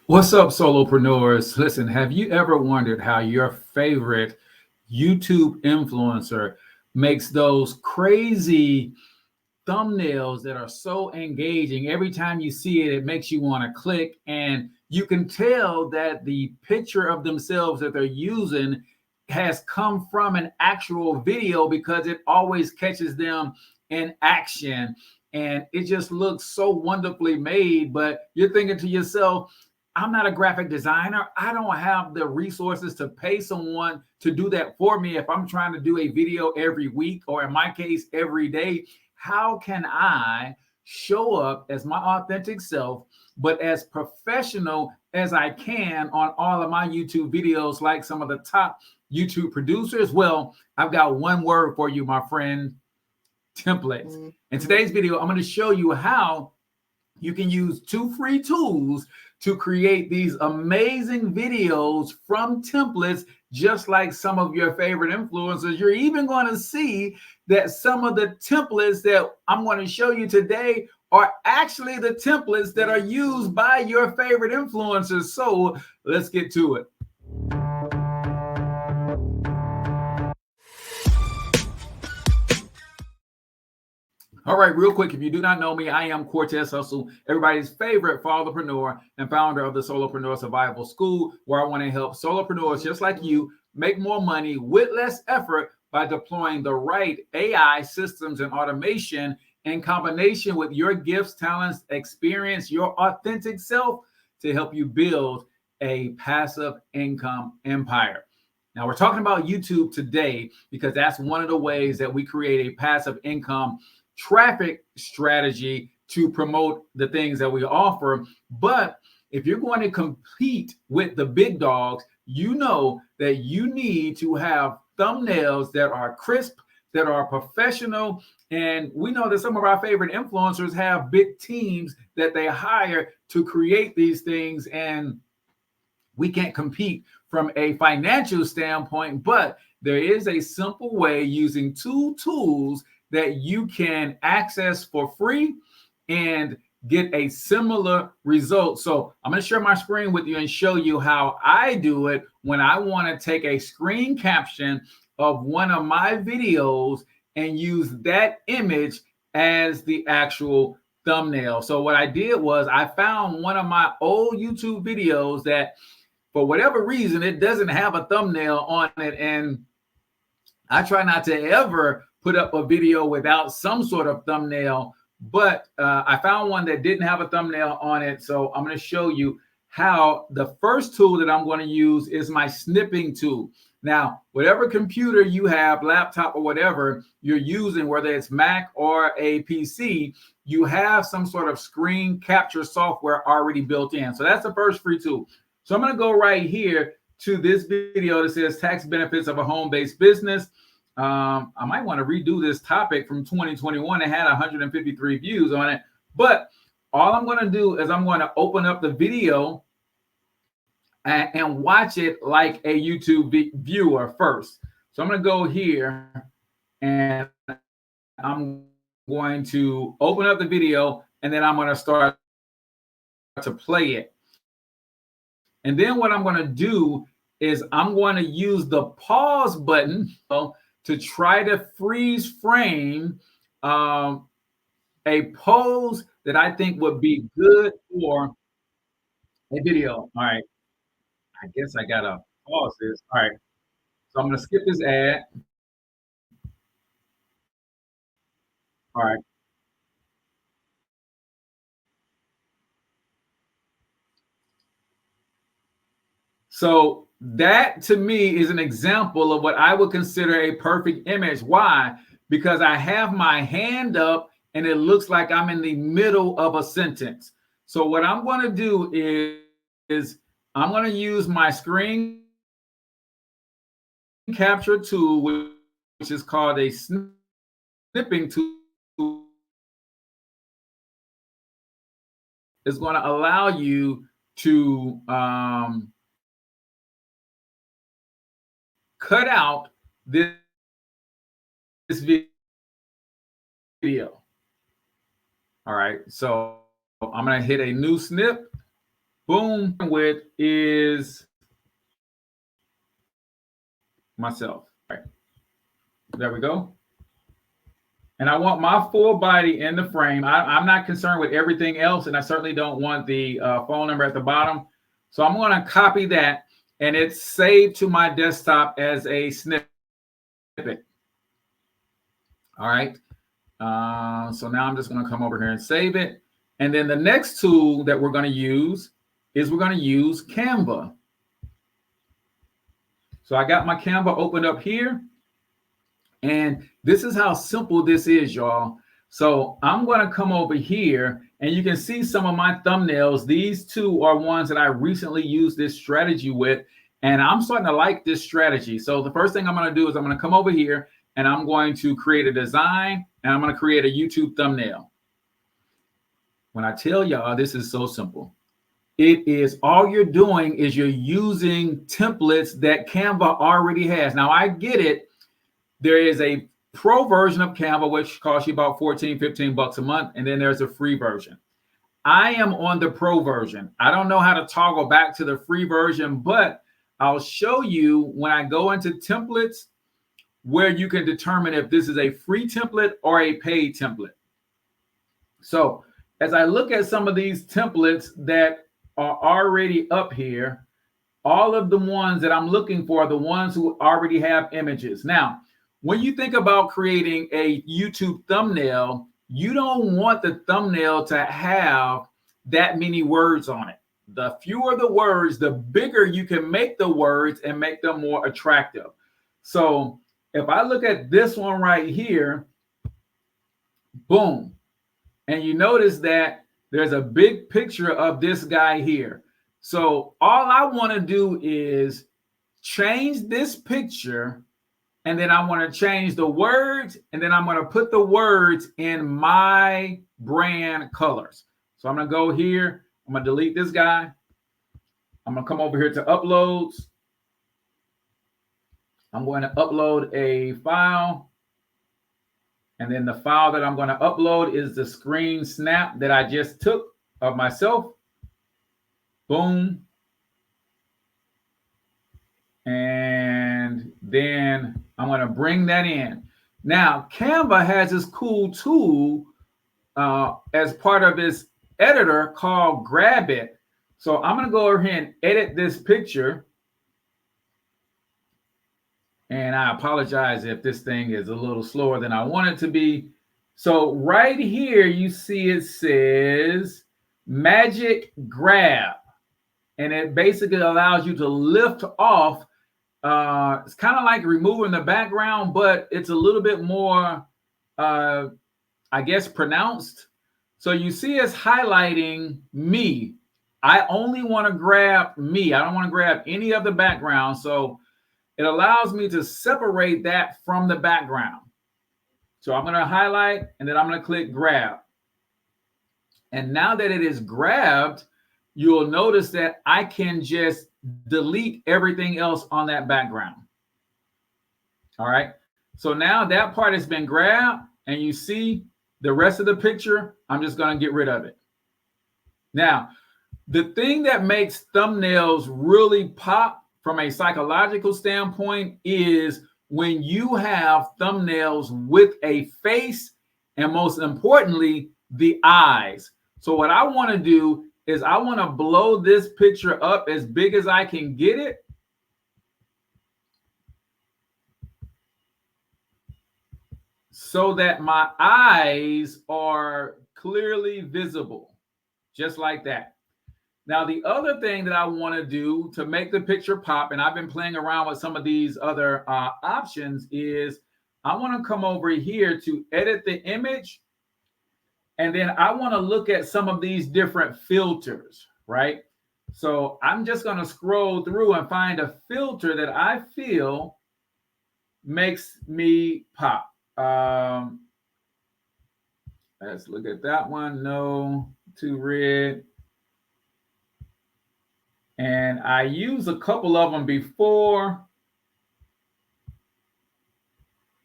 What's up, solopreneurs? Listen, have you ever wondered how your favorite YouTube influencer makes those crazy thumbnails that are so engaging? Every time you see it, it makes you want to click, and you can tell that the picture of themselves that they're using has come from an actual video because it always catches them in action. And it just looks so wonderfully made. But you're thinking to yourself, I'm not a graphic designer. I don't have the resources to pay someone to do that for me. If I'm trying to do a video every week, or in my case, every day, how can I show up as my authentic self, but as professional as I can on all of my YouTube videos, like some of the top YouTube producers? Well, I've got one word for you, my friend: templates. In today's video, I'm going to show you how you can use two free tools to create these amazing videos from templates, just like some of your favorite influencers. You're even going to see that some of the templates that I'm going to show you today are actually the templates that are used by your favorite influencers. So let's get to it. All right, real quick, if you do not know me, I am Cortez Hussle, everybody's favorite fatherpreneur and founder of the Solopreneur Survival School, where I want to help solopreneurs just like you make more money with less effort by deploying the right AI systems and automation in combination with your gifts, talents, experience, your authentic self to help you build a passive income empire. Now, we're talking about YouTube today because that's one of the ways that we create a passive income traffic strategy to promote the things that we offer. But if you're going to compete with the big dogs, you know that you need to have thumbnails that are crisp, that are professional. And we know that some of our favorite influencers have big teams that they hire to create these things. And we can't compete from a financial standpoint, but there is a simple way using two tools that you can access for free and get a similar result. So I'm going to share my screen with you and show you how I do it when I want to take a screen caption of one of my videos and use that image as the actual thumbnail. So what I did was I found one of my old YouTube videos that, for whatever reason, it doesn't have a thumbnail on it. And I try not to ever put up a video without some sort of thumbnail, but I found one that didn't have a thumbnail on it. So I'm going to show you how. The first tool that I'm going to use is my snipping tool. Now, whatever computer you have, laptop or whatever you're using, whether it's Mac or a PC, you have some sort of screen capture software already built in. So that's the first free tool. So I'm going to go right here to this video that says tax benefits of a home-based business. I might want to redo this topic from 2021. It had 153 views on it, but all I'm going to do is I'm going to open up the video and watch it like a YouTube viewer first. So I'm going to go here and I'm going to open up the video, and then I'm going to start to play it. And then what I'm going to do is I'm going to use the pause button to try to freeze frame a pose that I think would be good for a video. All right. I guess I got to pause this. All right. So I'm going to skip this ad. All right. So that to me is an example of what I would consider a perfect image. Why? Because I have my hand up and it looks like I'm in the middle of a sentence. So what I'm going to do is I'm going to use my screen capture tool, which is called a snipping tool. It's going to allow you to cut out this video. All right, so I'm going to hit a new snip. Boom with is myself. All right. There we go. And I want my full body in the frame. I'm not concerned with everything else, and I certainly don't want the phone number at the bottom. So I'm going to copy that, and it's saved to my desktop as a snippet. All right. So now I'm just going to come over here and save it. And then the next tool that we're going to use is we're going to use Canva. So I got my Canva opened up here. And this is how simple this is, y'all. So I'm going to come over here and you can see some of my thumbnails. These two are ones that I recently used this strategy with, and I'm starting to like this strategy. So the first thing I'm going to do is I'm going to come over here and I'm going to create a design and I'm going to create a YouTube thumbnail. When I tell y'all, this is so simple. It is all you're doing is you're using templates that Canva already has. Now I get it. There is a pro version of Canva, which costs you about 14, 15 bucks a month. And then there's a free version. I am on the pro version. I don't know how to toggle back to the free version, but I'll show you when I go into templates where you can determine if this is a free template or a paid template. So as I look at some of these templates that are already up here, all of the ones that I'm looking for are the ones who already have images. Now, when you think about creating a YouTube thumbnail, you don't want the thumbnail to have that many words on it. The fewer the words, the bigger you can make the words and make them more attractive. So if I look at this one right here, boom, and you notice that there's a big picture of this guy here. So all I want to do is change this picture, and then I want to change the words, and then I'm going to put the words in my brand colors. So I'm going to go here. I'm going to delete this guy. I'm going to come over here to uploads. I'm going to upload a file. And then the file that I'm going to upload is the screen snap that I just took of myself. Boom. And then I'm going to bring that in. Now, Canva has this cool tool as part of its editor called Grab It. So I'm going to go over here and edit this picture. And I apologize if this thing is a little slower than I want it to be. So right here, you see it says Magic Grab. And it basically allows you to lift off. It's kind of like removing the background, but it's a little bit more, I guess, pronounced. So you see it's highlighting me. I only want to grab me. I don't want to grab any of the background. So it allows me to separate that from the background. So I'm going to highlight and then I'm going to click grab. And now that it is grabbed, you'll notice that I can just delete everything else on that background. All right. So now that part has been grabbed and you see the rest of the picture, I'm just going to get rid of it. Now, the thing that makes thumbnails really pop from a psychological standpoint is when you have thumbnails with a face and most importantly, the eyes. So what I want to do is I want to blow this picture up as big as I can get it. So that my eyes are clearly visible, just like that. Now, the other thing that I want to do to make the picture pop, and I've been playing around with some of these other options, is I want to come over here to edit the image. And then I want to look at some of these different filters, right? So I'm just going to scroll through and find a filter that I feel makes me pop. Let's look at that one. No, too red. And I used a couple of them before.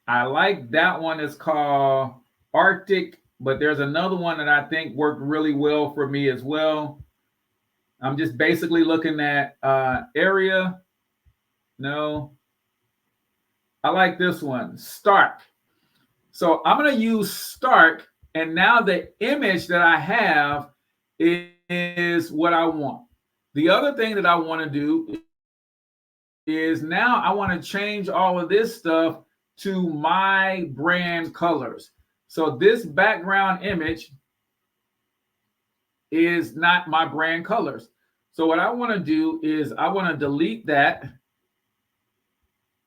I like that one. It's called Arctic, but there's another one that I think worked really well for me as well. I'm just basically looking at area. No, I like this one, Stark. So I'm going to use Stark, and now the image that I have is what I want. The other thing that I want to do is now I want to change all of this stuff to my brand colors. So this background image is not my brand colors. So what I want to do is I want to delete that.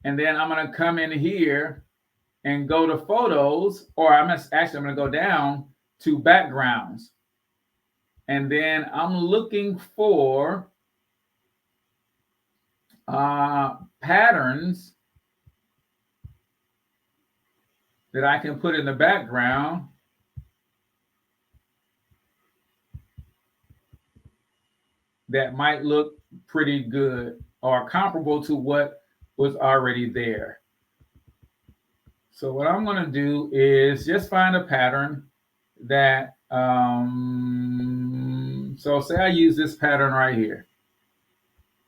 And then I'm going to come in here and go to photos, or I'm going to go down to backgrounds. And then I'm looking for patterns that I can put in the background. That might look pretty good or comparable to what was already there. So what I'm going to do is just find a pattern that, so say I use this pattern right here.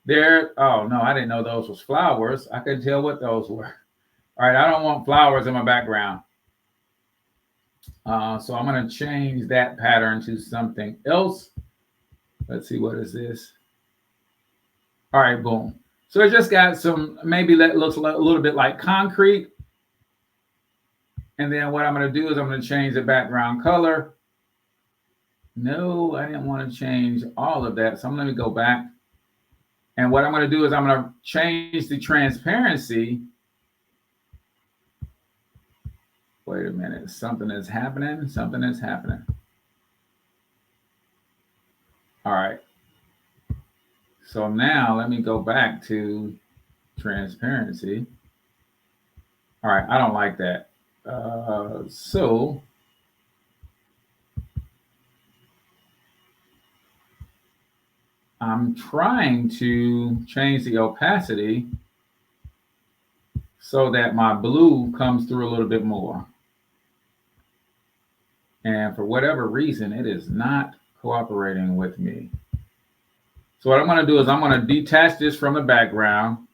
There, oh no, I didn't know those was flowers. I couldn't tell what those were. All right, I don't want flowers in my background. So I'm going to change that pattern to something else. Let's see, what is this? All right, boom. So it just got some, maybe that looks a little bit like concrete. And then what I'm going to do is I'm going to change the background color. No, I didn't want to change all of that. So I'm going to go back. And what I'm going to do is I'm going to change the transparency. Wait a minute. Something is happening. Something is happening. All right. So now let me go back to transparency. All right. I don't like that. So I'm trying to change the opacity so that my blue comes through a little bit more. And for whatever reason, it is not cooperating with me. So what I'm going to do is I'm going to detach this from the background.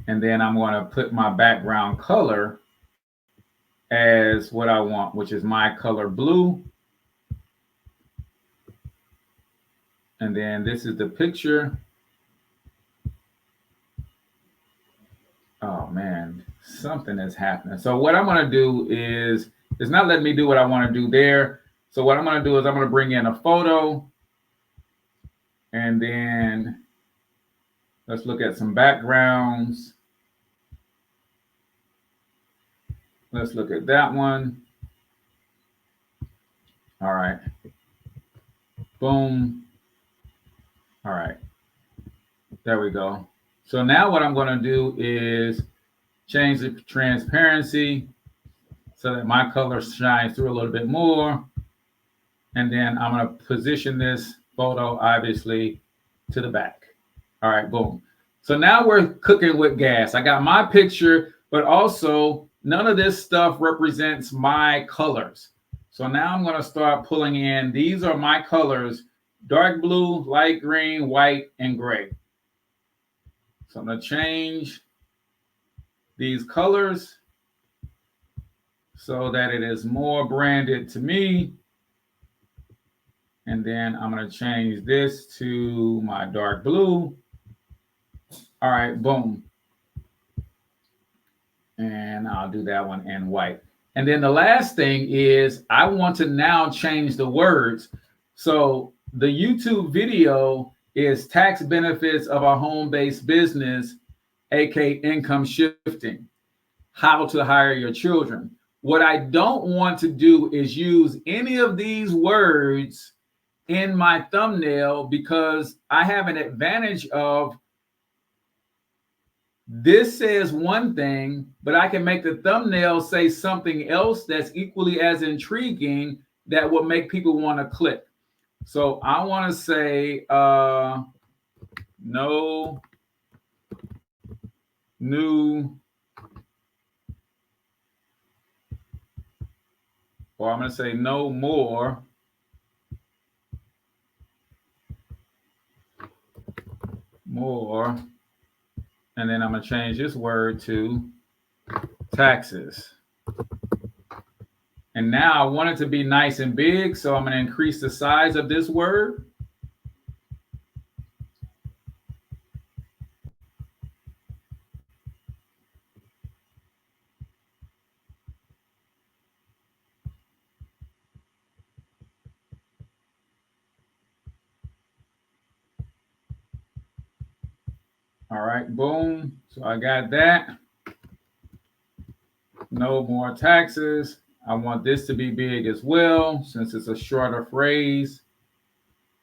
And then I'm going to put my background color as what I want, which is my color blue. And then this is the picture. Oh man, something is happening. So what I'm going to do is, it's not letting me do what I want to do there. So what I'm going to do is I'm going to bring in a photo. And then let's look at some backgrounds. Let's look at that one. All right. Boom. All right. There we go. So now what I'm going to do is change the transparency so that my color shines through a little bit more. And then I'm going to position this photo, obviously, to the back. All right, boom. So now we're cooking with gas. I got my picture, but also none of this stuff represents my colors. So now I'm going to start pulling in. These are my colors: dark blue, light green, white, and gray. So I'm going to change these colors so that it is more branded to me. And then I'm going to change this to my dark blue. All right, boom. And I'll do that one in white. And then the last thing is I want to now change the words. So the YouTube video is tax benefits of a home-based business, aka income shifting, how to hire your children. What I don't want to do is use any of these words in my thumbnail, because I have an advantage of this says one thing, but I can make the thumbnail say something else that's equally as intriguing that will make people want to click. So I want to say no new or I'm going to say no more and then I'm going to change this word to taxes. And now I want it to be nice and big, so I'm going to increase the size of this word. All right, boom. So I got that. No more taxes. I want this to be big as well, since it's a shorter phrase.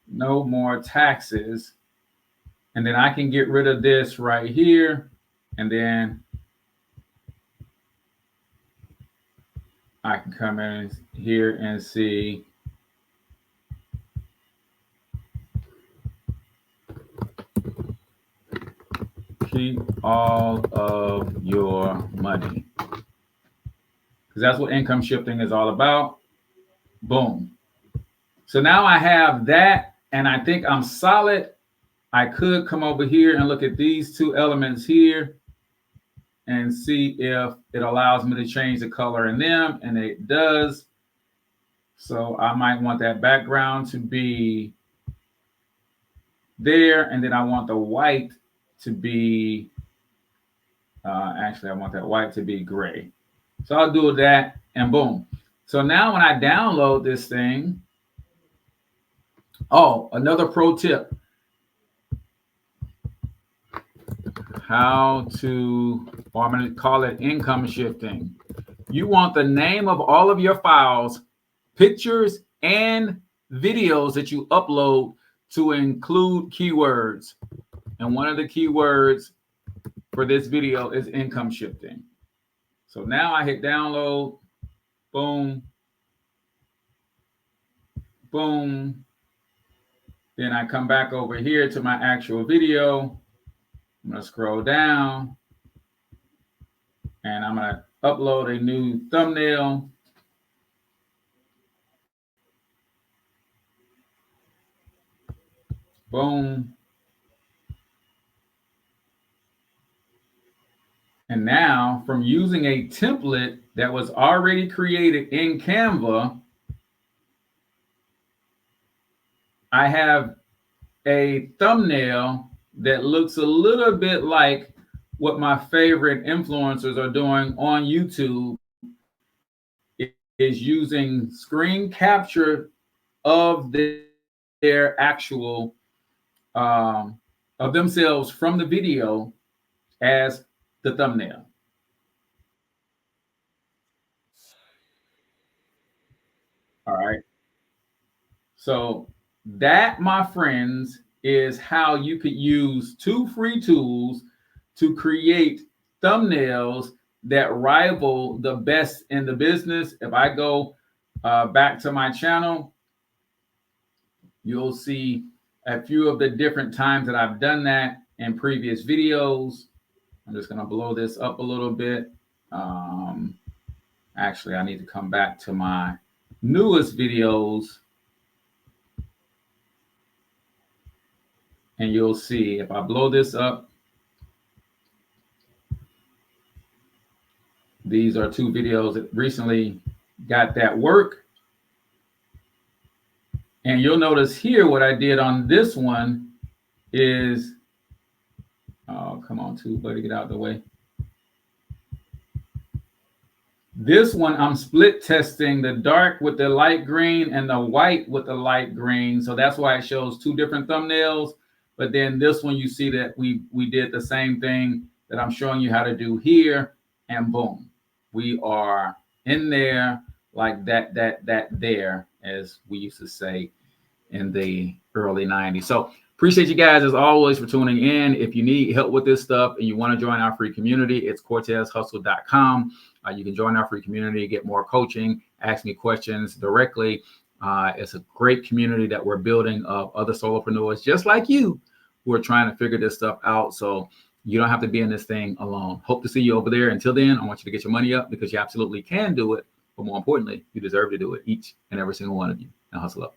No more taxes. And then I can get rid of this right here. And then I can come in here and see keep all of your money. Because that's what income shifting is all about. Boom. So now I have that, and I think I'm solid. I could come over here and look at these two elements here and see if it allows me to change the color in them, and it does. So I might want that background to be there, and then I want the white to be, actually I want that white to be gray. So I'll do that, and boom. So now when I download this thing, oh, another pro tip. How to, or I'm going to call it income shifting. You want the name of all of your files, pictures, and videos that you upload to include keywords. And one of the keywords for this video is income shifting. So now I hit download, boom, boom. Then I come back over here to my actual video. I'm going to scroll down and I'm going to upload a new thumbnail. Boom. And now from using a template that was already created in Canva, I have a thumbnail that looks a little bit like what my favorite influencers are doing on YouTube. It is using screen capture of their actual of themselves from the video as the thumbnail. All right. So that, my friends, is how you could use 2 free tools to create thumbnails that rival the best in the business. If I go back to my channel, you'll see a few of the different times that I've done that in previous videos. I'm just going to blow this up a little bit. Actually, I need to come back to my newest videos. And you'll see if I blow this up, these are 2 videos that recently got that work. And you'll notice here what I did on this one is, oh, come on, buddy, get out of the way. This one, I'm split testing the dark with the light green and the white with the light green. So that's why it shows 2 different thumbnails. But then this one, you see that we did the same thing that I'm showing you how to do here, and boom, we are in there like that there, as we used to say in the early 90s. So appreciate you guys as always for tuning in. If you need help with this stuff and you want to join our free community, it's cortezhussle.com. You can join our free community, get more coaching, ask me questions directly. It's a great community that we're building of other solopreneurs just like you who are trying to figure this stuff out. So you don't have to be in this thing alone. Hope to see you over there. Until then, I want you to get your money up because you absolutely can do it. But more importantly, you deserve to do it, each and every single one of you. Now hustle up.